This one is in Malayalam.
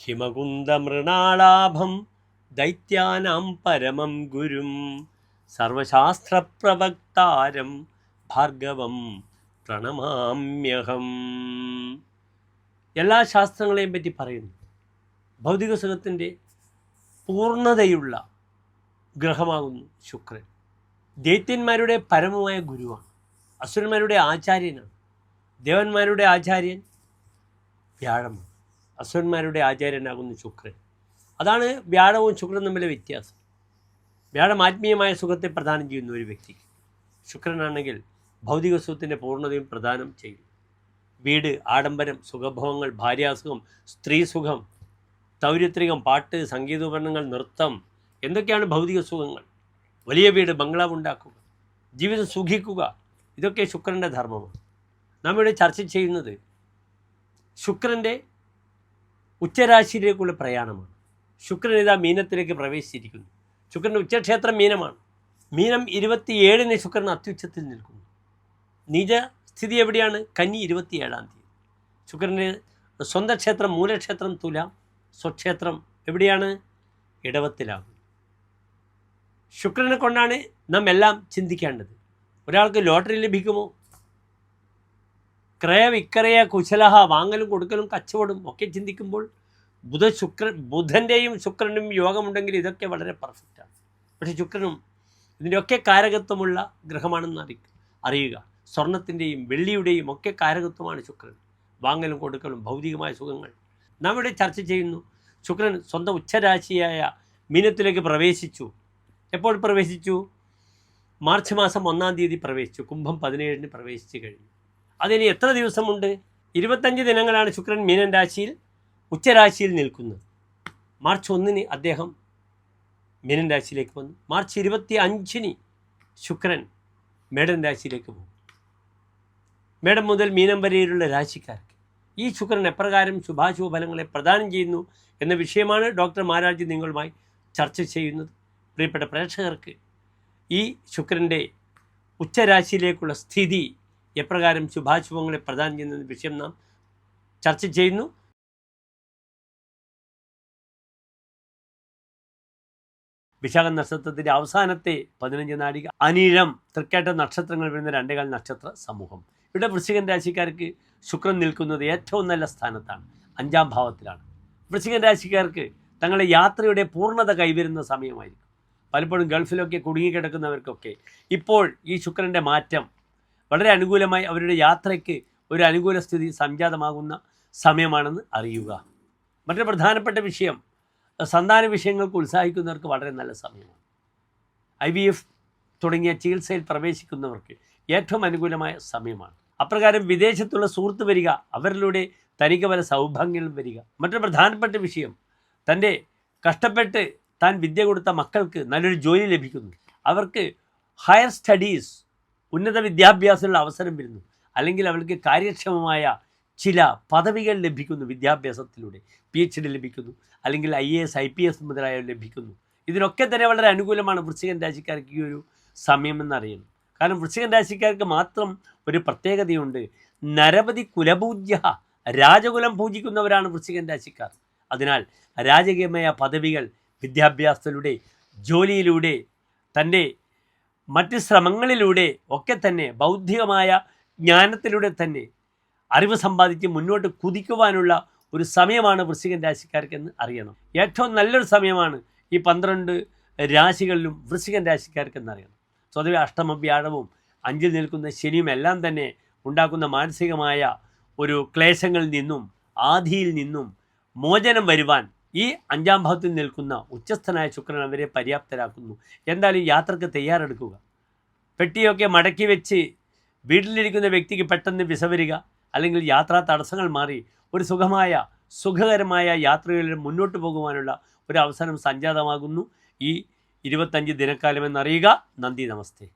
ഹിമകുന്ദമൃണാളാഭം ദൈത്യാനാം പരമം ഗുരും സർവശാസ്ത്രപ്രവക്താരം ഭാർഗവം പ്രണമാമ്യഹം. എല്ലാ ശാസ്ത്രങ്ങളെയും പറ്റി പറയുന്നു. ഭൗതിക സുഖത്തിൻ്റെ പൂർണ്ണതയുള്ള ഗ്രഹമാകുന്നു ശുക്രൻ. ദൈത്യന്മാരുടെ പരമമായ ഗുരുവാണ്, അസുരന്മാരുടെ ആചാര്യനാണ്. ദേവന്മാരുടെ ആചാര്യൻ വ്യാഴമാണ്, അസുരന്മാരുടെ ആചാര്യനാകുന്നു ശുക്രൻ. അതാണ് വ്യാഴവും ശുക്രനും തമ്മിലെ വ്യത്യാസം. വ്യാഴം ആത്മീയമായ സുഖത്തെ പ്രദാനം ചെയ്യുന്ന ഒരു വ്യക്തിക്ക്, ശുക്രനാണെങ്കിൽ ഭൗതിക സുഖത്തിൻ്റെ പൂർണ്ണതയും പ്രദാനം ചെയ്യും. വീട്, ആഡംബരം, സുഖഭോഗങ്ങൾ, ഭാര്യാസുഖം, സ്ത്രീ സുഖം, തൗര്യത്രികം, പാട്ട്, സംഗീതോപകരണങ്ങൾ, നൃത്തം, എന്തൊക്കെയാണ് ഭൗതിക സുഖങ്ങൾ? വലിയ വീട്, ബംഗ്ലാവ് ഉണ്ടാക്കുക, ജീവിതം സുഖിക്കുക, ഇതൊക്കെ ശുക്രൻ്റെ ധർമ്മമാണ്. നാം ഇവിടെ ചർച്ച ചെയ്യുന്നത് ശുക്രൻ്റെ ഉച്ചരാശിയിലേക്കുള്ള പ്രയാണമാണ്. ശുക്രൻ ഇതാ മീനത്തിലേക്ക് പ്രവേശിച്ചിരിക്കുന്നു. ശുക്രൻ്റെ ഉച്ചക്ഷേത്രം മീനമാണ്. മീനം 27-ന് ശുക്രൻ അത്യുച്ചത്തിൽ നിൽക്കുന്നു. നീച സ്ഥിതി എവിടെയാണ്? കന്നി 27-ാം തീയതി. ശുക്രൻ്റെ സ്വന്തം ക്ഷേത്രം മൂലക്ഷേത്രം തുലാം, സ്വക്ഷേത്രം എവിടെയാണ്? ഇടവത്തിലാണ്. ശുക്രനെ കൊണ്ടാണ് നാം എല്ലാം ചിന്തിക്കേണ്ടത്. ഒരാൾക്ക് ലോട്ടറി ലഭിക്കുമോ? ക്രയവിക്രയ കുശലഹ, വാങ്ങലും കൊടുക്കലും കച്ചവടം ഒക്കെ ചിന്തിക്കുമ്പോൾ ബുധൻ്റെയും ശുക്രനും യോഗമുണ്ടെങ്കിൽ ഇതൊക്കെ വളരെ പെർഫെക്റ്റാണ്. പക്ഷേ ശുക്രനും ഇതിൻ്റെയൊക്കെ കാരകത്വമുള്ള ഗ്രഹമാണെന്ന് അറിയുക. സ്വർണത്തിൻ്റെയും വെള്ളിയുടെയും ഒക്കെ കാരകത്വമാണ് ശുക്രൻ. വാങ്ങലും കൊടുക്കലും, ഭൗതികമായ സുഖങ്ങൾ. നാം ഇവിടെ ചർച്ച ചെയ്യുന്നു. ശുക്രൻ സ്വന്തം ഉച്ചരാശിയായ മീനത്തിലേക്ക് പ്രവേശിച്ചു. എപ്പോൾ പ്രവേശിച്ചു? മാർച്ച് മാസം 1-ാം തീയതി പ്രവേശിച്ചു. കുംഭം 17-ന് പ്രവേശിച്ചു കഴിഞ്ഞു. അതിന് എത്ര ദിവസമുണ്ട്? 25 ദിനങ്ങളാണ് ശുക്രൻ മീനൻ രാശിയിൽ ഉച്ചരാശിയിൽ നിൽക്കുന്നത്. മാർച്ച് 1-ന് അദ്ദേഹം മീനൻ രാശിയിലേക്ക് വന്നു. മാർച്ച് 25-ന് ശുക്രൻ മേടൻ രാശിയിലേക്ക് പോകും. മേടം മുതൽ മീനം വരെയുള്ള രാശിക്കാർക്ക് ഈ ശുക്രൻ എപ്രകാരം ശുഭാശുഭ ഫലങ്ങളെ പ്രദാനം ചെയ്യുന്നു എന്ന വിഷയമാണ് ഡോക്ടർ മാരാർജി നിങ്ങളുമായി ചർച്ച ചെയ്യുന്നത്. പ്രിയപ്പെട്ട പ്രേക്ഷകർക്ക് ഈ ശുക്രൻ്റെ ഉച്ചരാശിയിലേക്കുള്ള സ്ഥിതി എപ്രകാരം ശുഭാശുഭങ്ങളെ പ്രദാനം ചെയ്യുന്ന വിഷയം നാം ചർച്ച ചെയ്യുന്നു. വിശാഖ നക്ഷത്രത്തിൻ്റെ അവസാനത്തെ 15 നാഴിക, അനിഴം, തൃക്കേട്ട നക്ഷത്രങ്ങൾ വരുന്ന 2 നക്ഷത്ര സമൂഹം. ഇവിടെ വൃശ്ചികൻ രാശിക്കാർക്ക് ശുക്രൻ നിൽക്കുന്നത് ഏറ്റവും നല്ല സ്ഥാനത്താണ്, 5-ാം ഭാവത്തിലാണ്. വൃശ്ചികൻ രാശിക്കാർക്ക് തങ്ങളുടെ യാത്രയുടെ പൂർണ്ണത കൈവരുന്ന സമയമായിരിക്കും. പലപ്പോഴും ഗൾഫിലൊക്കെ കുടുങ്ങിക്കിടക്കുന്നവർക്കൊക്കെ ഇപ്പോൾ ഈ ശുക്രൻ്റെ മാറ്റം വളരെ അനുകൂലമായി അവരുടെ യാത്രയ്ക്ക് ഒരു അനുകൂല സ്ഥിതി സംജാതമാകുന്ന സമയമാണെന്ന് അറിയുക. മറ്റൊരു പ്രധാനപ്പെട്ട വിഷയം, സന്താന വിഷയങ്ങൾക്ക് ഉത്സാഹിക്കുന്നവർക്ക് വളരെ നല്ല സമയമാണ്. IVF തുടങ്ങിയ ചികിത്സയിൽ പ്രവേശിക്കുന്നവർക്ക് ഏറ്റവും അനുകൂലമായ സമയമാണ്. അപ്രകാരം വിദേശത്തുള്ള സുഹൃത്ത് വരിക, അവരിലൂടെ തനിക്ക് പല സൗഭാഗ്യങ്ങളും വരിക. മറ്റൊരു പ്രധാനപ്പെട്ട വിഷയം, തൻ്റെ കഷ്ടപ്പെട്ട് താൻ വിദ്യ കൊടുത്ത മക്കൾക്ക് നല്ലൊരു ജോലി ലഭിക്കുന്നു. അവർക്ക് ഹയർ സ്റ്റഡീസ്, ഉന്നത വിദ്യാഭ്യാസമുള്ള അവസരം വരുന്നു. അല്ലെങ്കിൽ അവർക്ക് കാര്യക്ഷമമായ ചില പദവികൾ ലഭിക്കുന്നു വിദ്യാഭ്യാസത്തിലൂടെ. PhD ലഭിക്കുന്നു, അല്ലെങ്കിൽ IAS IPS മുതലായവ ലഭിക്കുന്നു. ഇതിനൊക്കെ തന്നെ വളരെ അനുകൂലമാണ് വൃശ്ചികൻ രാശിക്കാർക്ക് ഈ ഒരു സമയമെന്നറിയുന്നു. കാരണം വൃശ്ചികൻ രാശിക്കാർക്ക് മാത്രം ഒരു പ്രത്യേകതയുണ്ട്. നരപതി കുലപൂജ്യ, രാജകുലം പൂജിക്കുന്നവരാണ് വൃശ്ചികൻ രാശിക്കാർ. അതിനാൽ രാജകീയമായ പദവികൾ വിദ്യാഭ്യാസത്തിലൂടെ, ജോലിയിലൂടെ, തൻ്റെ മറ്റ് ശ്രമങ്ങളിലൂടെ ഒക്കെ തന്നെ, ബൗദ്ധികമായ ജ്ഞാനത്തിലൂടെ തന്നെ അറിവ് സമ്പാദിച്ച് മുന്നോട്ട് കുതിക്കുവാനുള്ള ഒരു സമയമാണ് വൃശ്ചികൻ രാശിക്കാർക്കെന്ന് അറിയണം. ഏറ്റവും നല്ലൊരു സമയമാണ് ഈ 12 രാശികളിലും വൃശ്ചികൻ രാശിക്കാർക്കെന്നറിയണം. സ്വതവേ അഷ്ടമ വ്യാഴവും 5-ൽ നിൽക്കുന്ന ശനിയും എല്ലാം തന്നെ ഉണ്ടാക്കുന്ന മാനസികമായ ഒരു ക്ലേശങ്ങളിൽ നിന്നും ആധിയിൽ നിന്നും മോചനം വരുവാൻ ഈ 5-ാം ഭാവത്തിൽ നിൽക്കുന്ന ഉച്ചസ്ഥനായ ശുക്രൻ അവരെ പര്യാപ്തരാക്കുന്നു. എന്തായാലും യാത്രക്ക് തയ്യാറെടുക്കുക. പെട്ടിയൊക്കെ മടക്കി വെച്ച് വീട്ടിലിരിക്കുന്ന വ്യക്തിക്ക് പെട്ടെന്ന് വിസ വരിക, അല്ലെങ്കിൽ യാത്രാ തടസ്സങ്ങൾ മാറി ഒരു സുഖകരമായ യാത്രകളിൽ മുന്നോട്ട് പോകുവാനുള്ള ഒരു അവസരം സംജാതമാകുന്നു ഈ 25 ദിനക്കാലമെന്നറിയുക. നന്ദി, നമസ്തേ.